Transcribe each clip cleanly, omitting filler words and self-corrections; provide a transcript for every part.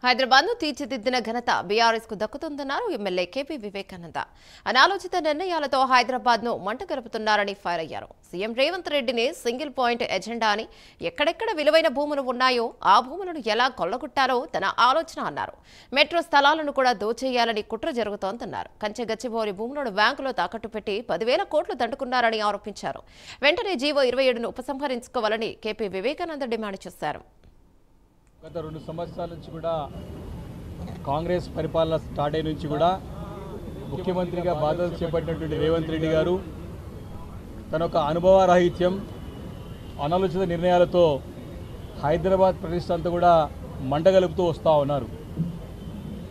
హైదరాబాద్ ను తీర్చిదిద్దిన ఘనత బీఆర్ఎస్ కు దక్కుతుందన్నారు ఎమ్మెల్యే కేపీ వివేకానంద. అనాలోచిత నిర్ణయాలతో హైదరాబాద్ ను మంటగలుపుతున్నారని ఫైర్ అయ్యారు. సీఎం రేవంత్ రెడ్డిని సింగిల్ పాయింట్ ఎజెండా అని, ఎక్కడెక్కడ విలువైన భూములు ఉన్నాయో ఆ భూములను ఎలా కొల్లగొట్టారో తన ఆలోచన అన్నారు. మెట్రో స్థలాలను కూడా దోచేయాలని కుట్ర జరుగుతోందన్నారు. కంచె గచ్చిబౌలి భూములను బ్యాంకులో తాకట్టు పెట్టి 10,000 కోట్లు దండుకున్నారని ఆరోపించారు. వెంటనే జీవో 27ను ఉపసంహరించుకోవాలని కేపీ వివేకానంద డిమాండ్ చేశారు. గత 2 సంవత్సరాల నుంచి కూడా కాంగ్రెస్ పరిపాలన స్టార్ట్ అయిన నుంచి కూడా ముఖ్యమంత్రిగా బాధ్యతలు చేపట్టినటువంటి రేవంత్ రెడ్డి గారు తన ఒక అనుభవరాహిత్యం, అనాలోచిత నిర్ణయాలతో హైదరాబాద్ ప్రతిష్ట అంతా కూడా మంటగలుపుతూ వస్తూ ఉన్నారు.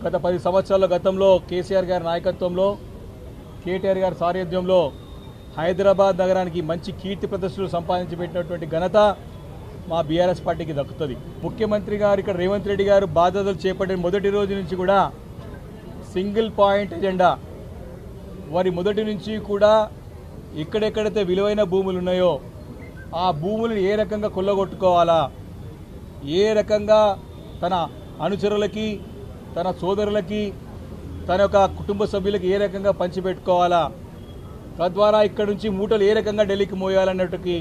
గత 10 సంవత్సరాల గతంలో కేసీఆర్ గారి నాయకత్వంలో, కేటీఆర్ గారి సారథ్యంలో హైదరాబాద్ నగరానికి మంచి కీర్తి ప్రదర్శనలు సంపాదించి పెట్టినటువంటి ఘనత మా బీఆర్ఎస్ పార్టీకి దక్కుతుంది. ముఖ్యమంత్రి గారు ఇక్కడ రేవంత్ రెడ్డి గారు బాధ్యతలు చేపట్టిన మొదటి రోజు నుంచి కూడా సింగిల్ పాయింట్ ఎజెండా, వారి మొదటి నుంచి కూడా ఎక్కడెక్కడైతే విలువైన భూములు ఉన్నాయో ఆ భూములను ఏ రకంగా కొల్లగొట్టుకోవాలా, ఏ రకంగా తన అనుచరులకి, తన సోదరులకి, తన యొక్క కుటుంబ సభ్యులకి ఏ రకంగా పంచిపెట్టుకోవాలా, తద్వారా ఇక్కడ నుంచి మూటలు ఏ రకంగా ఢిల్లీకి మోయాలన్నట్టుకి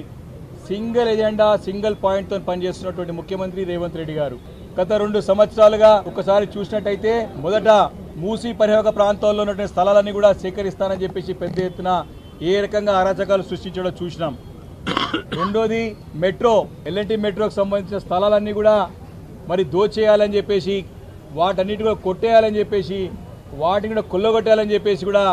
సింగిల్ ఎజెండా, సింగిల్ పాయింట్తో పనిచేస్తున్నటువంటి ముఖ్యమంత్రి రేవంత్ రెడ్డి గారు గత 2 సంవత్సరాలుగా ఒకసారి చూసినట్టయితే మొదట మూసీ పరివాహక ప్రాంతాల్లో ఉన్నటువంటి స్థలాలన్నీ కూడా సేకరిస్తానని చెప్పేసి పెద్ద ఎత్తున ఏ రకంగా అరాచకాలు సృష్టించడం చూసినాం. రెండోది మెట్రో, ఎల్ఎన్టీ మెట్రోకి సంబంధించిన స్థలాలన్నీ కూడా మరి దోచేయాలని చెప్పేసి, వాటన్నిటి కూడా కొట్టేయాలని చెప్పేసి, వాటిని కూడా కొల్లగొట్టాలని చెప్పేసి కూడా